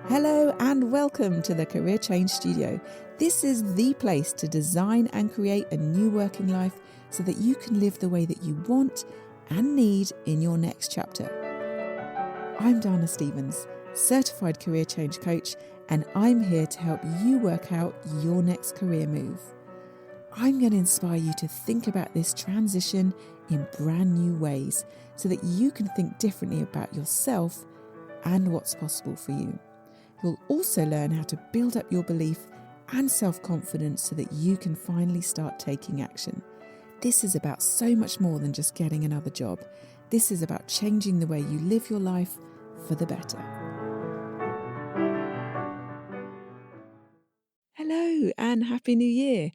Hello and welcome to the Career Change Studio. This is the place to design and create a new working life so that you can live the way that you want and need in your next chapter. I'm Dana Stevens, certified career change coach, and I'm here to help you work out your next career move. I'm going to inspire you to think about this transition in brand new ways so that you can think differently about yourself and what's possible for you. You'll also learn how to build up your belief and self-confidence so that you can finally start taking action. This is about so much more than just getting another job. This is about changing the way you live your life for the better. Hello and Happy New Year.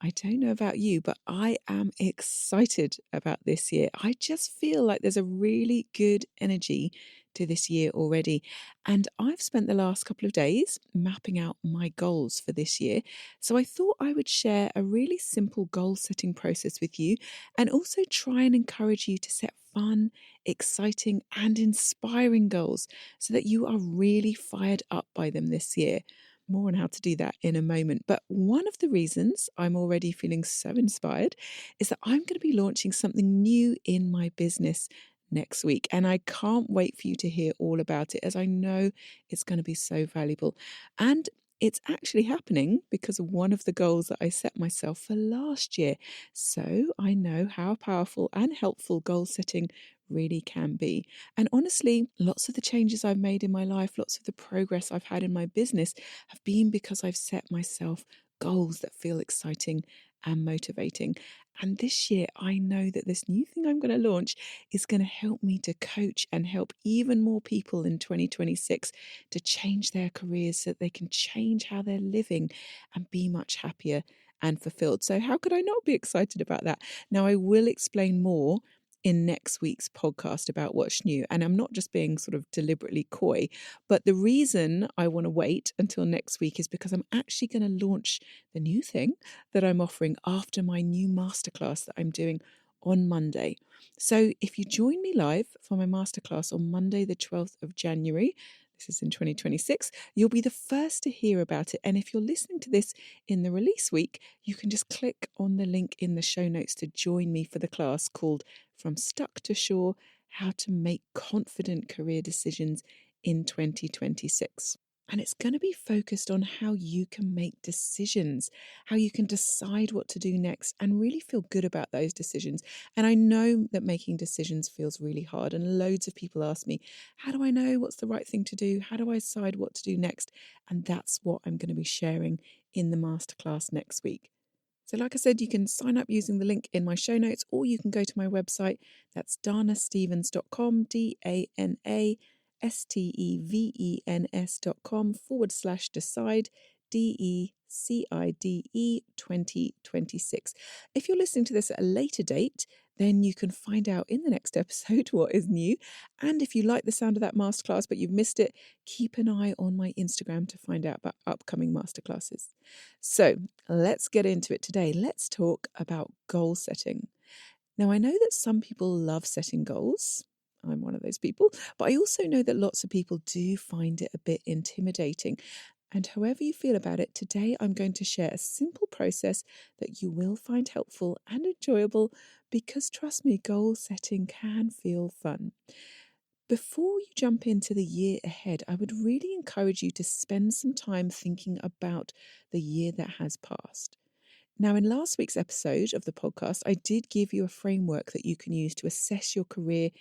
I don't know about you, but I am excited about this year. I just feel like there's a really good energy to this year already. And I've spent the last couple of days mapping out my goals for this year. So I thought I would share a really simple goal setting process with you and also try and encourage you to set fun, exciting, and inspiring goals so that you are really fired up by them this year. More on how to do that in a moment. But one of the reasons I'm already feeling so inspired is that I'm going to be launching something new in my business next week. And I can't wait for you to hear all about it, as I know it's going to be so valuable. And it's actually happening because of one of the goals that I set myself for last year. So I know how powerful and helpful goal setting really can be. And honestly, lots of the changes I've made in my life, lots of the progress I've had in my business have been because I've set myself goals that feel exciting and motivating. And this year, I know that this new thing I'm going to launch is going to help me to coach and help even more people in 2026 to change their careers so that they can change how they're living and be much happier and fulfilled. So how could I not be excited about that? Now, I will explain more in next week's podcast about what's new. And I'm not just being sort of deliberately coy, but the reason I want to wait until next week is because I'm actually going to launch the new thing that I'm offering after my new masterclass that I'm doing on Monday. So if you join me live for my masterclass on Monday, the 12th of January, this is in 2026, you'll be the first to hear about it. And if you're listening to this in the release week, you can just click on the link in the show notes to join me for the class called From Stuck to Sure: How to Make Confident Career Decisions in 2026. And it's going to be focused on how you can make decisions, how you can decide what to do next and really feel good about those decisions. And I know that making decisions feels really hard. And loads of people ask me, how do I know what's the right thing to do? How do I decide what to do next? And that's what I'm going to be sharing in the masterclass next week. So like I said, you can sign up using the link in my show notes, or you can go to my website. That's danastevens.com, danastevens.com/decide, DECIDE 2026. If you're listening to this at a later date, then you can find out in the next episode what is new. And if you like the sound of that masterclass but you've missed it, keep an eye on my Instagram to find out about upcoming masterclasses. So let's get into it today. Let's talk about goal setting. Now, I know that some people love setting goals. I'm one of those people, but I also know that lots of people do find it a bit intimidating. And however you feel about it, today I'm going to share a simple process that you will find helpful and enjoyable because, trust me, goal setting can feel fun. Before you jump into the year ahead, I would really encourage you to spend some time thinking about the year that has passed. Now, in last week's episode of the podcast, I did give you a framework that you can use to assess your career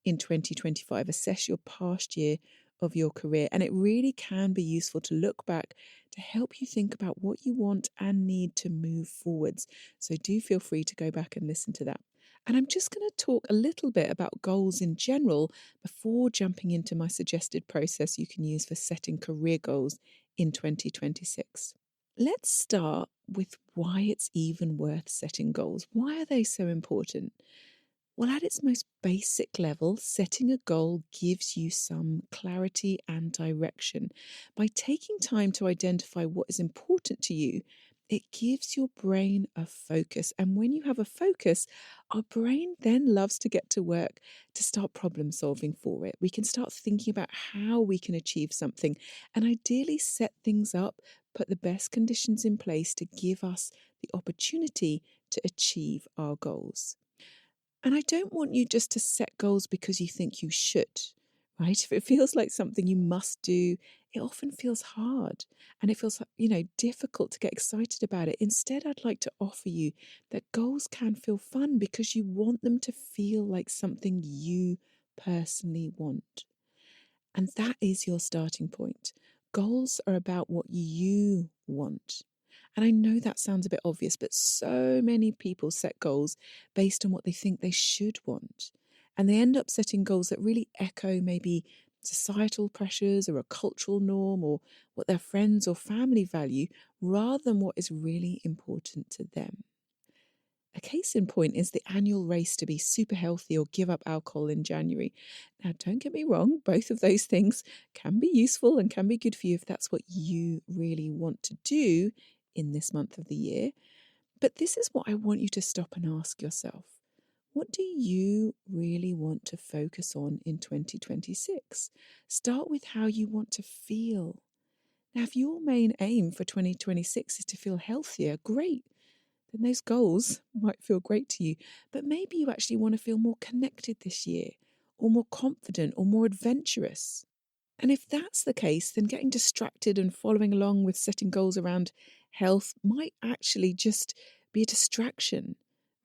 in 2025, assess your past year of your career. And it really can be useful to look back to help you think about what you want and need to move forwards. So do feel free to go back and listen to that. And I'm just going to talk a little bit about goals in general before jumping into my suggested process you can use for setting career goals in 2026. Let's start with why it's even worth setting goals. Why are they so important? Well, at its most basic level, setting a goal gives you some clarity and direction. By taking time to identify what is important to you, It gives your brain a focus. And when you have a focus, our brain then loves to get to work to start problem solving for it. We can start thinking about how we can achieve something and ideally set things up, put the best conditions in place to give us the opportunity to achieve our goals. And I don't want you just to set goals because you think you should, right? If it feels like something you must do, it often feels hard and it feels, difficult to get excited about it. Instead, I'd like to offer you that goals can feel fun because you want them to feel like something you personally want. And that is your starting point. Goals are about what you want. And I know that sounds a bit obvious, but so many people set goals based on what they think they should want. And they end up setting goals that really echo maybe societal pressures or a cultural norm or what their friends or family value rather than what is really important to them. A case in point is the annual race to be super healthy or give up alcohol in January. Now, don't get me wrong, both of those things can be useful and can be good for you if that's what you really want to do in this month of the year. But this is what I want you to stop and ask yourself. What do you really want to focus on in 2026? Start with how you want to feel. Now, if your main aim for 2026 is to feel healthier, great. Then those goals might feel great to you. But maybe you actually want to feel more connected this year, or more confident, or more adventurous. And if that's the case, then getting distracted and following along with setting goals around health might actually just be a distraction,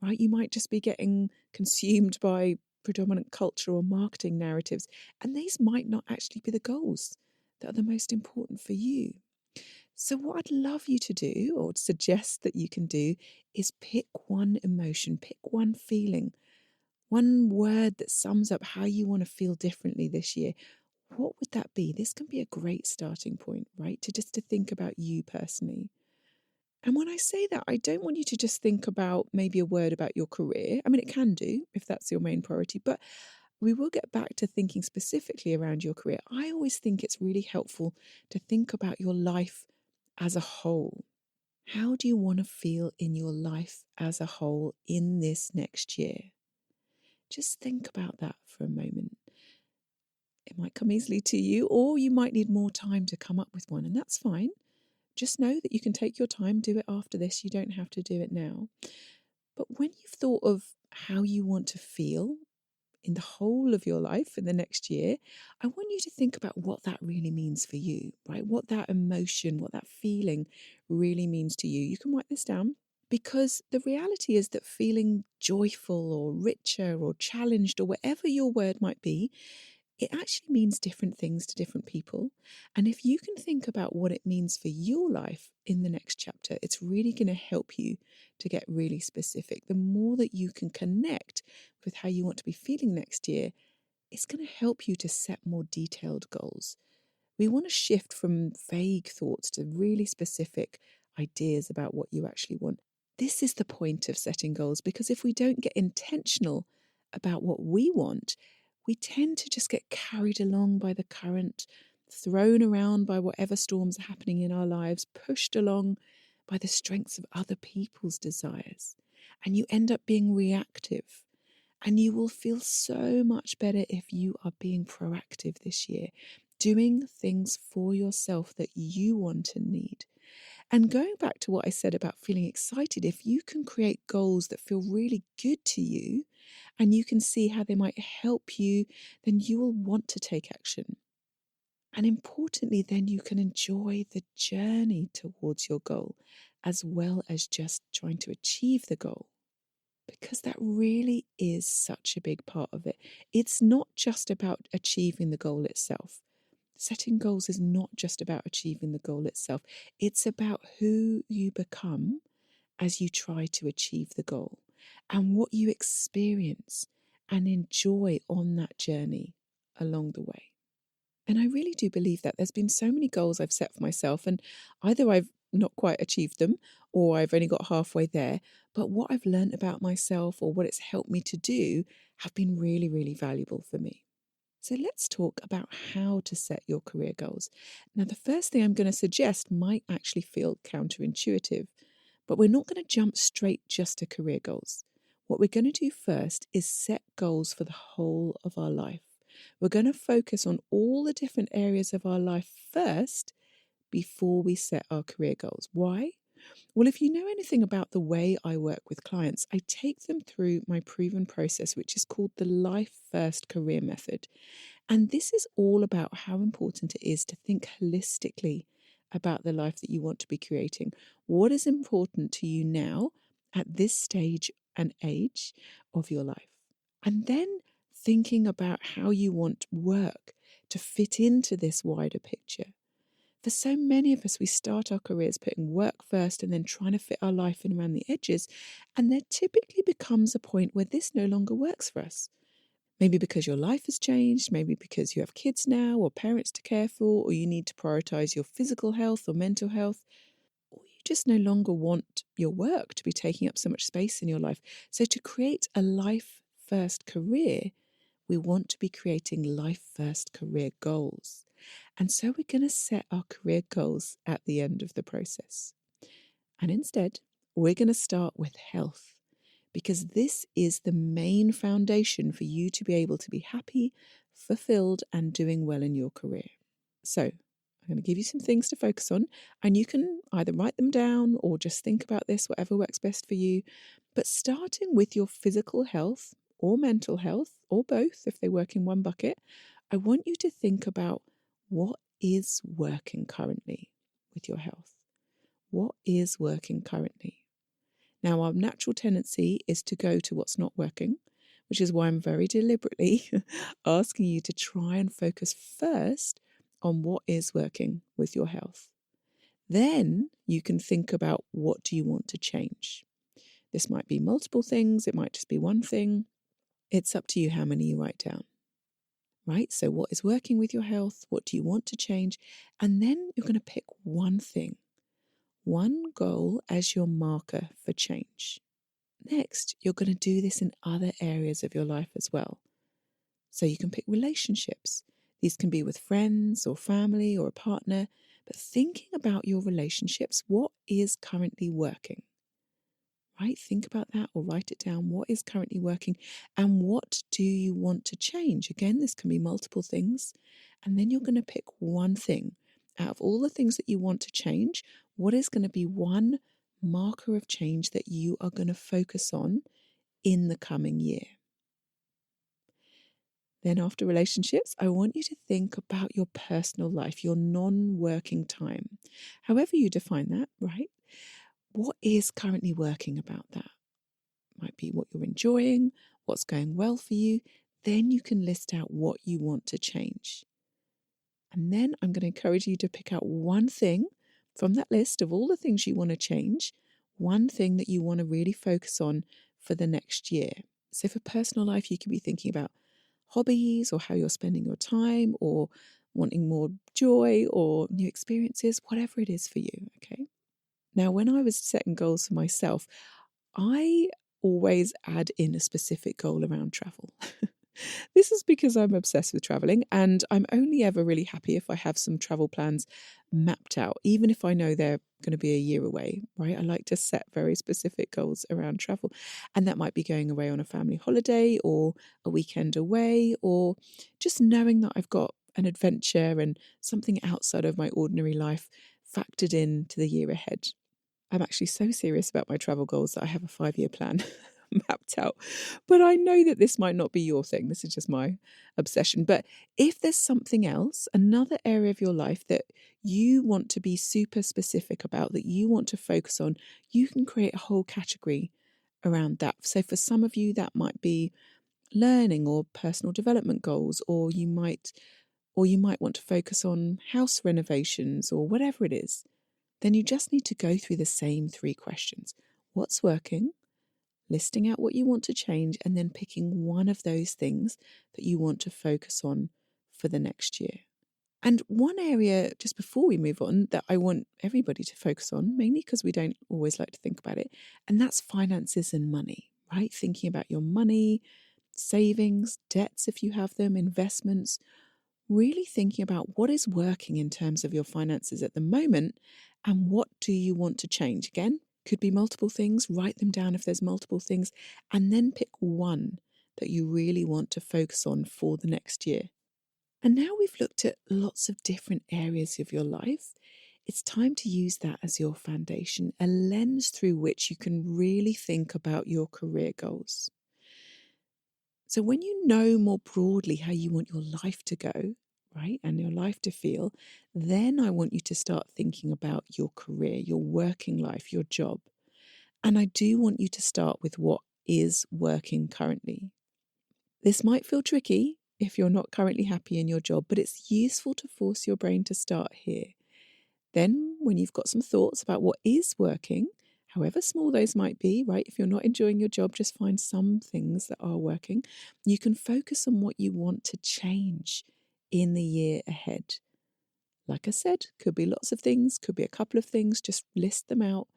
right? You might just be getting consumed by predominant culture or marketing narratives, and these might not actually be the goals that are the most important for you. So, what I'd love you to do, or suggest that you can do, is pick one emotion, pick one feeling, one word that sums up how you want to feel differently this year. What would that be? This can be a great starting point, right? To think about you personally. And when I say that, I don't want you to just think about maybe a word about your career. I mean, it can do if that's your main priority, but we will get back to thinking specifically around your career. I always think it's really helpful to think about your life as a whole. How do you want to feel in your life as a whole in this next year? Just think about that for a moment. It might come easily to you, or you might need more time to come up with one, and that's fine. Just know that you can take your time, do it after this. You don't have to do it now. But when you've thought of how you want to feel in the whole of your life in the next year, I want you to think about what that really means for you, right? What that emotion, what that feeling really means to you. You can write this down because the reality is that feeling joyful or richer or challenged or whatever your word might be, it actually means different things to different people. And if you can think about what it means for your life in the next chapter, it's really going to help you to get really specific. The more that you can connect with how you want to be feeling next year, it's going to help you to set more detailed goals. We want to shift from vague thoughts to really specific ideas about what you actually want. This is the point of setting goals, because if we don't get intentional about what we want, we tend to just get carried along by the current, thrown around by whatever storms are happening in our lives, pushed along by the strengths of other people's desires. And you end up being reactive. And you will feel so much better if you are being proactive this year, doing things for yourself that you want and need. And going back to what I said about feeling excited, if you can create goals that feel really good to you and you can see how they might help you, then you will want to take action. And importantly, then you can enjoy the journey towards your goal as well as just trying to achieve the goal. Because that really is such a big part of it. It's not just about achieving the goal itself. Setting goals is not just about achieving the goal itself. It's about who you become as you try to achieve the goal and what you experience and enjoy on that journey along the way. And I really do believe that there's been so many goals I've set for myself, and either I've not quite achieved them or I've only got halfway there. But what I've learned about myself or what it's helped me to do have been really, really valuable for me. So let's talk about how to set your career goals. Now, the first thing I'm going to suggest might actually feel counterintuitive. But we're not going to jump straight just to career goals. What we're going to do first is set goals for the whole of our life. We're going to focus on all the different areas of our life first before we set our career goals. Why? Well, if you know anything about the way I work with clients, I take them through my proven process, which is called the Life First Career Method. And this is all about how important it is to think holistically about the life that you want to be creating. What is important to you now at this stage and age of your life? And then thinking about how you want work to fit into this wider picture. For so many of us, we start our careers putting work first and then trying to fit our life in around the edges. And there typically becomes a point where this no longer works for us. Maybe because your life has changed, maybe because you have kids now or parents to care for, or you need to prioritize your physical health or mental health, or you just no longer want your work to be taking up so much space in your life. So to create a life first career, we want to be creating life first career goals. And so we're going to set our career goals at the end of the process. And instead, we're going to start with health, because this is the main foundation for you to be able to be happy, fulfilled, and doing well in your career. So I'm going to give you some things to focus on, and you can either write them down or just think about this, whatever works best for you. But starting with your physical health or mental health, or both if they work in one bucket, I want you to think about what is working currently with your health. What is working currently? Now, our natural tendency is to go to what's not working, which is why I'm very deliberately asking you to try and focus first on what is working with your health. Then you can think about, what do you want to change? This might be multiple things, it might just be one thing. It's up to you how many you write down. Right? So what is working with your health? What do you want to change? And then you're going to pick one thing, one goal as your marker for change. Next, you're going to do this in other areas of your life as well. So you can pick relationships. These can be with friends or family or a partner, but thinking about your relationships, what is currently working? Right? Think about that or write it down. What is currently working and what do you want to change? Again, this can be multiple things. And then you're going to pick one thing. Out of all the things that you want to change, what is going to be one marker of change that you are going to focus on in the coming year? Then after relationships, I want you to think about your personal life, your non-working time. However you define that, right? What is currently working about that? Might be what you're enjoying, what's going well for you. Then you can list out what you want to change. And then I'm going to encourage you to pick out one thing from that list of all the things you want to change, one thing that you want to really focus on for the next year. So for personal life, you could be thinking about hobbies or how you're spending your time or wanting more joy or new experiences, whatever it is for you, okay? Now, when I was setting goals for myself, I always add in a specific goal around travel. This is because I'm obsessed with traveling, and I'm only ever really happy if I have some travel plans mapped out, even if I know they're going to be a year away, right? I like to set very specific goals around travel, and that might be going away on a family holiday or a weekend away, or just knowing that I've got an adventure and something outside of my ordinary life factored in to the year ahead. I'm actually so serious about my travel goals that I have a 5-year plan mapped out. But I know that this might not be your thing. This is just my obsession. But if there's something else, another area of your life that you want to be super specific about, that you want to focus on, you can create a whole category around that. So for some of you, that might be learning or personal development goals, or you might want to focus on house renovations or whatever it is. Then you just need to go through the same 3 questions. What's working? Listing out what you want to change, and then picking one of those things that you want to focus on for the next year. And one area, just before we move on, that I want everybody to focus on, mainly because we don't always like to think about it, and that's finances and money, right? Thinking about your money, savings, debts if you have them, investments, really thinking about what is working in terms of your finances at the moment and what do you want to change. Again, Could be multiple things. Write them down if there's multiple things, and then pick one that you really want to focus on for the next year. And now we've looked at lots of different areas of your life. It's time to use that as your foundation, a lens through which you can really think about your career goals. So when you know more broadly how you want your life to go, right, and your life to feel, then I want you to start thinking about your career, your working life, your job. And I do want you to start with what is working currently. This might feel tricky if you're not currently happy in your job, but it's useful to force your brain to start here. Then, when you've got some thoughts about what is working, however small those might be, right? If you're not enjoying your job, just find some things that are working. You can focus on what you want to change in the year ahead. Like I said, could be lots of things, could be a couple of things, just list them out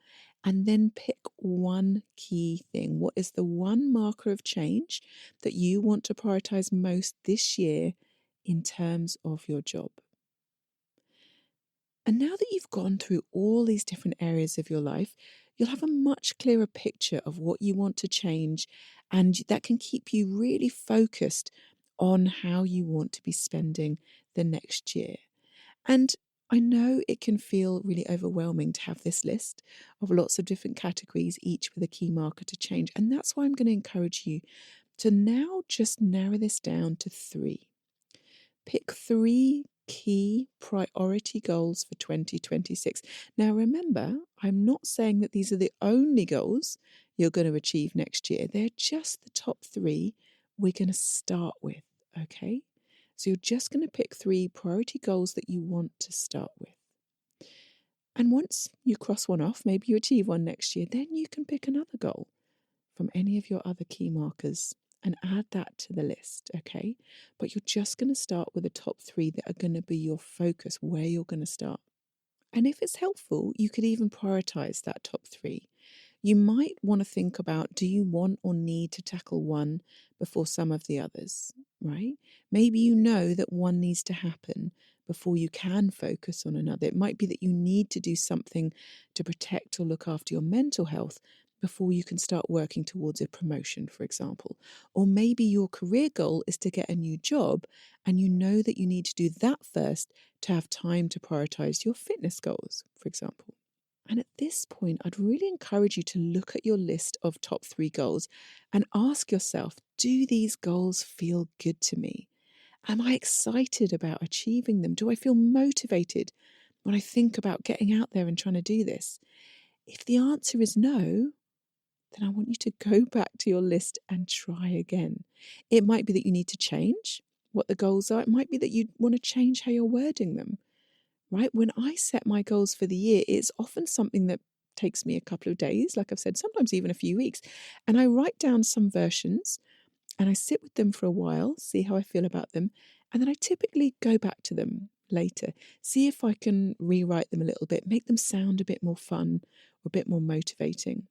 and then pick one key thing. What is the one marker of change that you want to prioritize most this year in terms of your job? And now that you've gone through all these different areas of your life, you'll have a much clearer picture of what you want to change, and that can keep you really focused on how you want to be spending the next year. And I know it can feel really overwhelming to have this list of lots of different categories, each with a key marker to change. And that's why I'm going to encourage you to now just narrow this down to 3. Pick 3 key priority goals for 2026. Now, remember, I'm not saying that these are the only goals you're going to achieve next year. They're just the top 3 we're going to start with, okay? So you're just going to pick 3 priority goals that you want to start with. And once you cross one off, maybe you achieve one next year, then you can pick another goal from any of your other key markers and add that to the list, okay? But you're just going to start with the top 3 that are going to be your focus, where you're going to start. And if it's helpful, you could even prioritize that top 3. You might want to think about, do you want or need to tackle one before some of the others, right? Maybe you know that one needs to happen before you can focus on another. It might be that you need to do something to protect or look after your mental health before you can start working towards a promotion, for example. Or maybe your career goal is to get a new job and you know that you need to do that first to have time to prioritize your fitness goals, for example. And at this point, I'd really encourage you to look at your list of top 3 goals and ask yourself, do these goals feel good to me? Am I excited about achieving them? Do I feel motivated when I think about getting out there and trying to do this? If the answer is no, then I want you to go back to your list and try again. It might be that you need to change what the goals are. It might be that you want to change how you're wording them. Right? When I set my goals for the year, it's often something that takes me a couple of days, like I've said, sometimes even a few weeks. And I write down some versions and I sit with them for a while, see how I feel about them. And then I typically go back to them later, see if I can rewrite them a little bit, make them sound a bit more fun or a bit more motivating.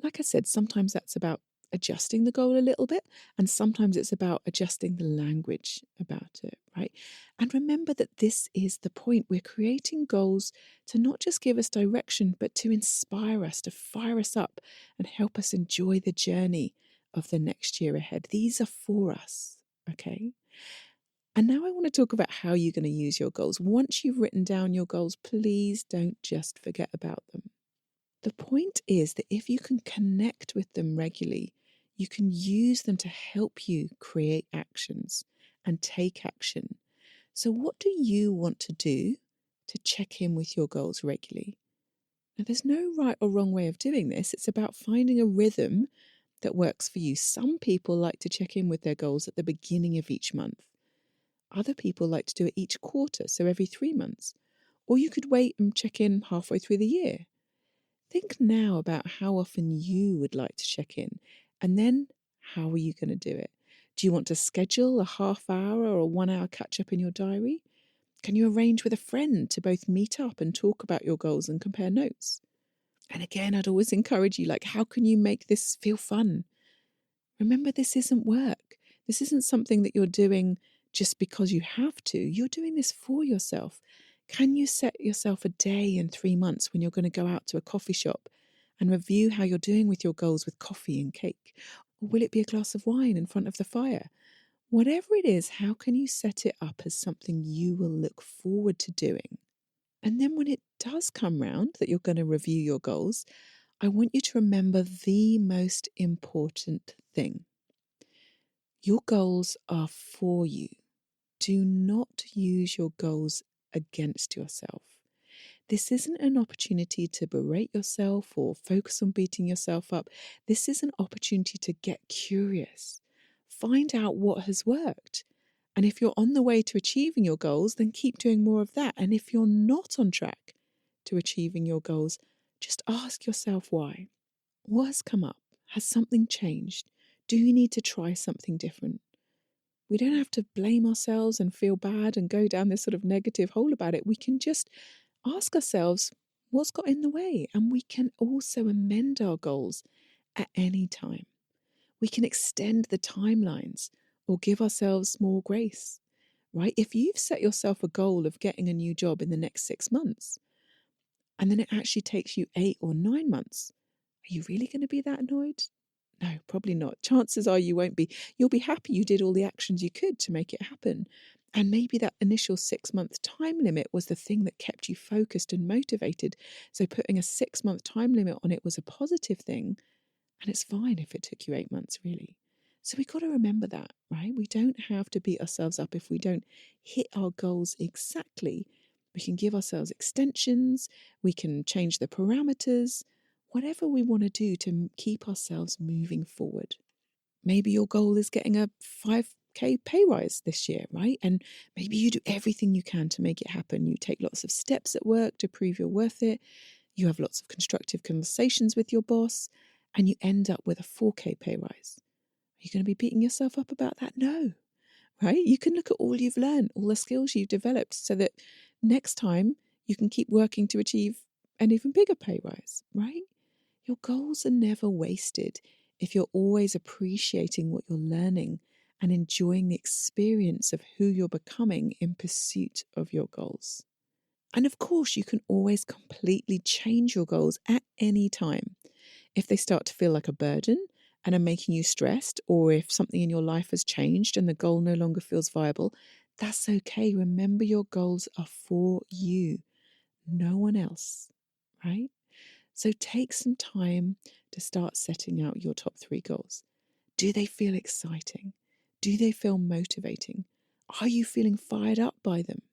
Like I said, sometimes that's about adjusting the goal a little bit, and sometimes it's about adjusting the language about it, right? And remember that this is the point. We're creating goals to not just give us direction, but to inspire us, to fire us up and help us enjoy the journey of the next year ahead. These are for us, okay? And now I want to talk about how you're going to use your goals. Once you've written down your goals, please don't just forget about them. The point is that if you can connect with them regularly, you can use them to help you create actions and take action. So, what do you want to do to check in with your goals regularly? Now, there's no right or wrong way of doing this. It's about finding a rhythm that works for you. Some people like to check in with their goals at the beginning of each month. Other people like to do it each quarter, so every 3 months. Or you could wait and check in halfway through the year. Think now about how often you would like to check in, and then how are you going to do it? Do you want to schedule a half hour or a 1 hour catch up in your diary? Can you arrange with a friend to both meet up and talk about your goals and compare notes? And again, I'd always encourage you, like, how can you make this feel fun? Remember, this isn't work. This isn't something that you're doing just because you have to. You're doing this for yourself. Can you set yourself a day in 3 months when you're going to go out to a coffee shop and review how you're doing with your goals with coffee and cake. Or will it be a glass of wine in front of the fire? Whatever it is, how can you set it up as something you will look forward to doing? And then when it does come round that you're going to review your goals, I want you to remember the most important thing. Your goals are for you. Do not use your goals against yourself. This isn't an opportunity to berate yourself or focus on beating yourself up. This is an opportunity to get curious. Find out what has worked. And if you're on the way to achieving your goals, then keep doing more of that. And if you're not on track to achieving your goals, just ask yourself why. What has come up? Has something changed? Do you need to try something different? We don't have to blame ourselves and feel bad and go down this sort of negative hole about it. We can just ask ourselves what's got in the way, and we can also amend our goals at any time. We can extend the timelines or give ourselves more grace, right? If you've set yourself a goal of getting a new job in the next 6 months, and then it actually takes you 8 or 9 months, are you really going to be that annoyed? No, probably not. Chances are you won't be. You'll be happy you did all the actions you could to make it happen. And maybe that initial 6-month time limit was the thing that kept you focused and motivated. So putting a 6-month time limit on it was a positive thing. And it's fine if it took you 8 months, really. So we've got to remember that, right? We don't have to beat ourselves up if we don't hit our goals exactly. We can give ourselves extensions. We can change the parameters. Whatever we want to do to keep ourselves moving forward. Maybe your goal is getting a 5K pay rise this year, right? And maybe you do everything you can to make it happen. You take lots of steps at work to prove you're worth it. You have lots of constructive conversations with your boss, and you end up with a 4K pay rise. Are you going to be beating yourself up about that? No, right? You can look at all you've learned, all the skills you've developed, so that next time you can keep working to achieve an even bigger pay rise, right? Your goals are never wasted if you're always appreciating what you're learning and enjoying the experience of who you're becoming in pursuit of your goals. And of course, you can always completely change your goals at any time. If they start to feel like a burden and are making you stressed, or if something in your life has changed and the goal no longer feels viable, that's okay. Remember, your goals are for you, no one else, right? So take some time to start setting out your top 3 goals. Do they feel exciting? Do they feel motivating? Are you feeling fired up by them?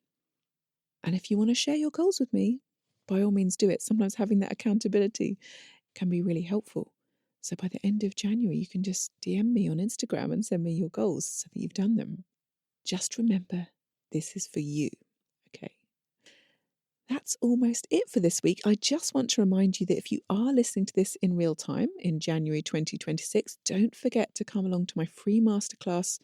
And if you want to share your goals with me, by all means do it. Sometimes having that accountability can be really helpful. So by the end of January, you can just DM me on Instagram and send me your goals so that you've done them. Just remember, this is for you, okay? That's almost it for this week. I just want to remind you that if you are listening to this in real time in January 2026, don't forget to come along to my free masterclass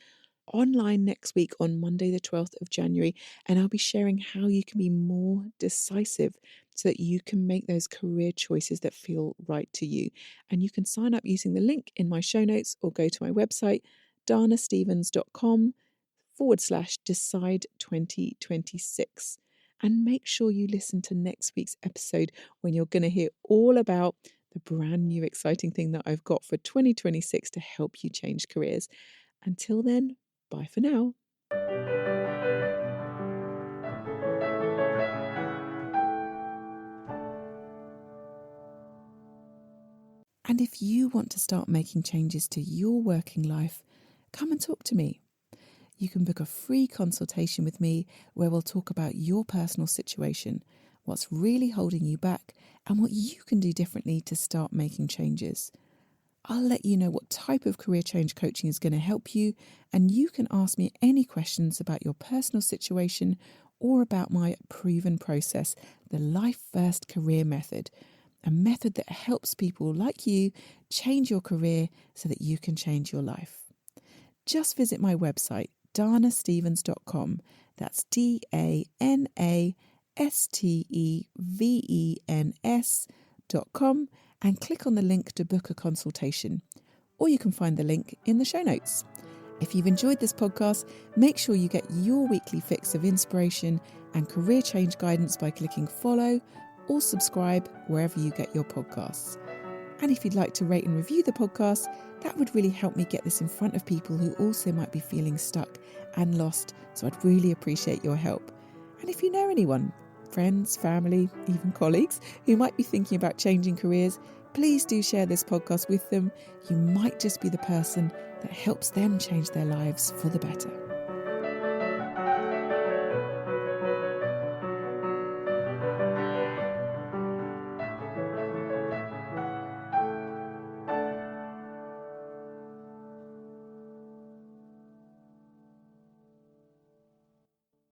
online next week on Monday, the 12th of January. And I'll be sharing how you can be more decisive so that you can make those career choices that feel right to you. And you can sign up using the link in my show notes or go to my website, danastevens.com/decide 2026. And make sure you listen to next week's episode when you're going to hear all about the brand new exciting thing that I've got for 2026 to help you change careers. Until then, bye for now. And if you want to start making changes to your working life, come and talk to me. You can book a free consultation with me where we'll talk about your personal situation, what's really holding you back, and what you can do differently to start making changes. I'll let you know what type of career change coaching is going to help you, and you can ask me any questions about your personal situation or about my proven process, the Life First Career Method, a method that helps people like you change your career so that you can change your life. Just visit my website, danastevens.com. That's DANASTEVENS.com and click on the link to book a consultation. Or you can find the link in the show notes. If you've enjoyed this podcast, make sure you get your weekly fix of inspiration and career change guidance by clicking follow or subscribe wherever you get your podcasts. And if you'd like to rate and review the podcast, that would really help me get this in front of people who also might be feeling stuck and lost. So I'd really appreciate your help. And if you know anyone, friends, family, even colleagues, who might be thinking about changing careers, please do share this podcast with them. You might just be the person that helps them change their lives for the better.